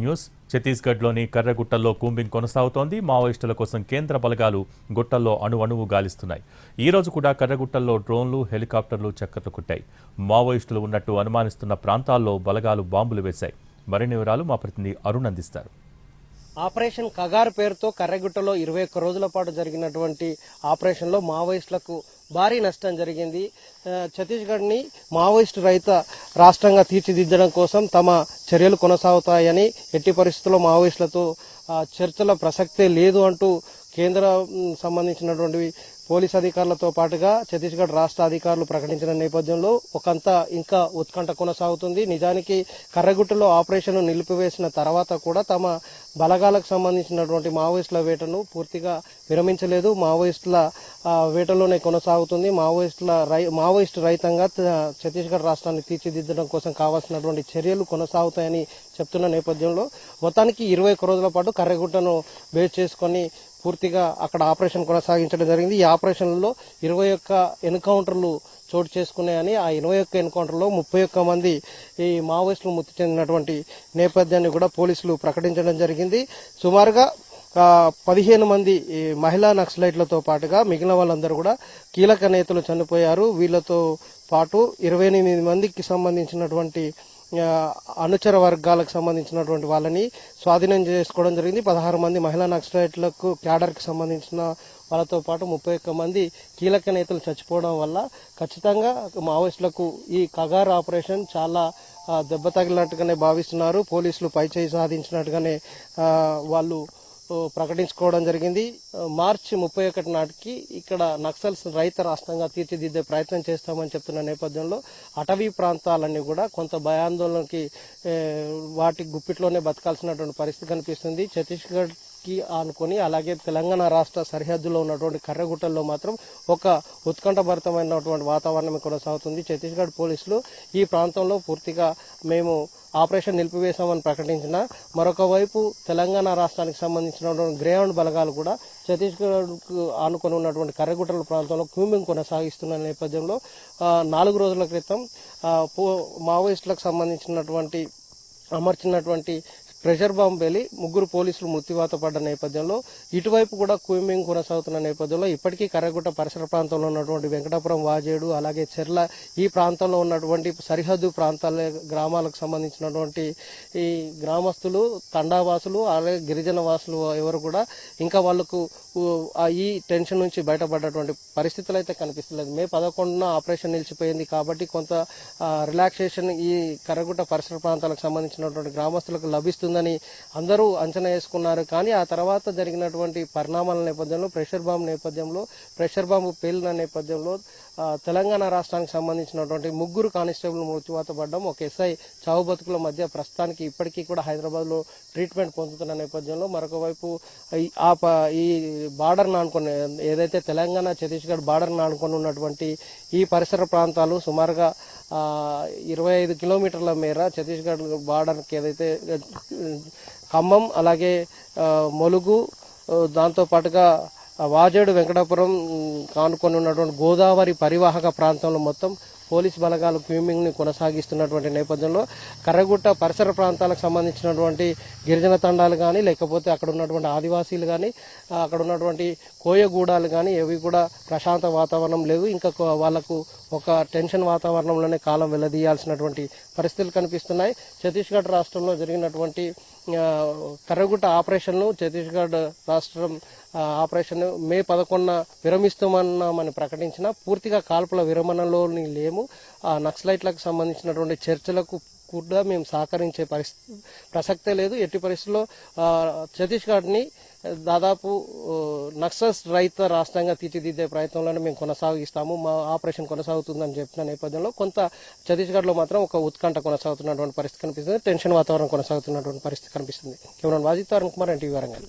News. ఛత్తీస్గఢ్లోని కర్రగుట్టల్లో combing కొనసాగుతోంది. మావోయిస్టుల కోసం కేంద్ర బలగాలు గుట్టల్లో అణువణువు గాలిస్తున్నాయి. ఈ రోజు కూడా కర్రగుట్టల్లో డ్రోన్లు, హెలికాప్టర్లు చక్కర్లు కొట్టాయి. మావోయిస్టులు ఉన్నట్టు అనుమానిస్తున్న ప్రాంతాల్లో బలగాలు బాంబులు వేశాయి. మరిన్ని వివరాలు మా ప్రతినిధి అరుణ్ అందిస్తారు. ఆపరేషన్ కగార్ పేరుతో కర్రగుట్టలో 21 రోజుల పాటు జరిగినటువంటి ఆపరేషన్లో మావోయిస్టులకు భారీ నష్టం జరిగింది. ఛత్తీస్గఢ్ని మావోయిస్టు రహిత రాష్ట్రంగా తీర్చిదిద్దడం కోసం తమ చర్యలు కొనసాగుతాయని, ఎట్టి పరిస్థితుల్లో మావోయిస్టులతో చర్చల ప్రసక్తే లేదు అంటూ కేంద్ర సంబంధించినటువంటి పోలీస్ అధికారులతో పాటుగా ఛత్తీస్గఢ్ రాష్ట్ర అధికారులు ప్రకటించిన నేపథ్యంలో ఒకంత ఇంకా ఉత్కంఠ కొనసాగుతుంది. నిజానికి కర్రగుట్టలో ఆపరేషన్ నిలిపివేసిన తర్వాత కూడా తమ బలగాలకు సంబంధించినటువంటి మావోయిస్టుల వేటను పూర్తిగా విరమించలేదు. మావోయిస్టుల వేటలోనే కొనసాగుతుంది. మావోయిస్టు రహితంగా ఛత్తీస్గఢ్ రాష్ట్రాన్ని తీర్చిదిద్దడం కోసం కావాల్సినటువంటి చర్యలు కొనసాగుతాయని చెప్తున్న నేపథ్యంలో మొత్తానికి 21 రోజుల పాటు కర్రగుట్టను బేస్ చేసుకుని పూర్తిగా అక్కడ ఆపరేషన్ కొనసాగించడం జరిగింది. ఈ ఆపరేషన్లో 21 ఎన్కౌంటర్లు చోటు చేసుకున్నాయని, ఆ 21 ఎన్కౌంటర్లో 31 మంది ఈ మావోయిస్టులు మృతి చెందినటువంటి నేపథ్యాన్ని కూడా పోలీసులు ప్రకటించడం జరిగింది. సుమారుగా 15 మంది మహిళా నక్సలైట్లతో పాటుగా మిగిలిన వాళ్ళందరూ కూడా కీలక నేతలు చనిపోయారు. వీళ్లతో పాటు 28 మందికి సంబంధించినటువంటి అనుచర వర్గాలకు సంబంధించినటువంటి వాళ్ళని స్వాధీనం చేసుకోవడం జరిగింది. 16 మంది మహిళా నక్సలైట్లకు క్యాడర్కి సంబంధించిన వాళ్ళతో పాటు 31 మంది కీలక నేతలు చచ్చిపోవడం వల్ల ఖచ్చితంగా మావోయిస్టులకు ఈ కగార్ ఆపరేషన్ చాలా దెబ్బ తగిలినట్టుగానే భావిస్తున్నారు. పోలీసులు పైచేయి సాధించినట్టుగానే వాళ్ళు ప్రకటించుకోవడం జరిగింది. మార్చి 31 నాటికి ఇక్కడ నక్సల్స్ రహిత రాష్ట్రంగా తీర్చిదిద్దే ప్రయత్నం చేస్తామని చెప్తున్న నేపథ్యంలో అటవీ ప్రాంతాలన్నీ కూడా కొంత భయాందోళనకి వాటి గుప్పిట్లోనే బతకాల్సినటువంటి పరిస్థితి కనిపిస్తుంది. ఛత్తీస్గఢ్ కి ఆనుకొని అలాగే తెలంగాణ రాష్ట్ర సరిహద్దులో ఉన్నటువంటి కర్రగుట్టల్లో మాత్రం ఒక ఉత్కంఠభరితమైనటువంటి వాతావరణం కొనసాగుతుంది. ఛత్తీస్గఢ్ పోలీసులు ఈ ప్రాంతంలో పూర్తిగా మేము ఆపరేషన్ నిలిపివేశామని ప్రకటించిన, మరొక వైపు తెలంగాణ రాష్ట్రానికి సంబంధించినటువంటి గ్రేహౌండ్ బలగాలు కూడా ఛత్తీస్గఢ్కు ఆనుకొని ఉన్నటువంటి కర్రగుట్టల ప్రాంతంలో కూంబింగ్ కొనసాగిస్తున్న నేపథ్యంలో 4 రోజుల క్రితం మావోయిస్టులకు సంబంధించినటువంటి అమర్చినటువంటి ప్రెషర్ బాంబ్ పేలి 3 పోలీసులు మృత్యువాత పడ్డ నేపథ్యంలో ఇటువైపు కూడా కూంబింగ్ కొనసాగుతున్న నేపథ్యంలో ఇప్పటికీ కర్రగుట్ట పరిసర ప్రాంతంలో ఉన్నటువంటి వెంకటాపురం, వాజేడు, అలాగే చెర్ల ఈ ప్రాంతంలో ఉన్నటువంటి సరిహద్దు ప్రాంతాల గ్రామాలకు సంబంధించినటువంటి ఈ గ్రామస్తులు, తండావాసులు, అలాగే గిరిజన వాసులు ఎవరు కూడా ఇంకా వాళ్లకు ఈ టెన్షన్ నుంచి బయటపడ్డటువంటి పరిస్థితులు అయితే కనిపిస్తలేదు. మే 11న ఆపరేషన్ నిలిచిపోయింది కాబట్టి కొంత రిలాక్సేషన్ ఈ కర్రగుట్ట పరిసర ప్రాంతాలకు సంబంధించినటువంటి గ్రామస్తులకు లభిస్తుందని అందరూ అంచనా వేసుకున్నారు. కానీ ఆ తర్వాత జరిగినటువంటి పరిణామాల నేపథ్యంలో ప్రెషర్ బాంబు పేలిన నేపథ్యంలో తెలంగాణ రాష్ట్రానికి సంబంధించినటువంటి 3 కానిస్టేబుల్ మృత్యువాత పడ్డం, ఒక ఎస్ఐ చావు బతుకుల మధ్య ప్రస్తుతానికి ఇప్పటికీ కూడా హైదరాబాద్లో ట్రీట్మెంట్ పొందుతున్న నేపథ్యంలో మరొక వైపు ఈ బార్డర్ నానుకొని ఏదైతే తెలంగాణ ఛత్తీస్గఢ్ బార్డర్ నానుకొని ఉన్నటువంటి ఈ పరిసర ప్రాంతాలు సుమారుగా 25 కిలోమీటర్ల మేర ఛత్తీస్గఢ్ బార్డర్కి ఏదైతే ఖమ్మం, అలాగే ములుగు, దాంతో పాటుగా వాజేడు, వెంకటాపురం కానుకొని ఉన్నటువంటి గోదావరి పరివాహక ప్రాంతంలో మొత్తం పోలీస్ బలగాలు కూంబింగ్ ని కొనసాగిస్తున్నటువంటి నేపథ్యంలో కర్రగుట్ట పరిసర ప్రాంతాలకు సంబంధించినటువంటి గిరిజన తండాలు కానీ, లేకపోతే అక్కడ ఉన్నటువంటి ఆదివాసీలు కానీ, అక్కడ ఉన్నటువంటి కోయగూడాలు కానీ ఏవి కూడా ప్రశాంత వాతావరణం లేవు. ఇంకా వాళ్లకు ఒక టెన్షన్ వాతావరణంలోనే కాలం వెళ్లదీయాల్సినటువంటి పరిస్థితులు కనిపిస్తున్నాయి. ఛత్తీస్గఢ్ రాష్ట్రంలో జరిగినటువంటి కర్రగుట్ట ఆపరేషన్ను ఛత్తీస్గఢ్ రాష్ట్రం ఆపరేషన్ మే 11న విరమిస్తామని ప్రకటించిన, పూర్తిగా కాల్పుల విరమణలోని లేము. నక్సలైట్లకు సంబంధించినటువంటి చర్చలకు కూడా మేము సహకరించే ప్రసక్తే లేదు. ఎట్టి పరిస్థితుల్లో ఛత్తీస్గఢ్ని దాదాపు నక్సల్స్ రహిత రాష్ట్రంగా తీర్చిదిద్దే ప్రయత్నంలోనే మేము కొనసాగిస్తాము, మా ఆపరేషన్ కొనసాగుతుందని చెప్పిన నేపథ్యంలో కొంత ఛత్తీస్గఢ్లో మాత్రం ఒక ఉత్కంఠ కొనసాగుతున్నటువంటి పరిస్థితి కనిపిస్తుంది. టెన్షన్ వాతావరణం కొనసాగుతున్నటువంటి పరిస్థితి కనిపిస్తుంది. Cameraman Wajid, Arun Kumar, NTV Warangal.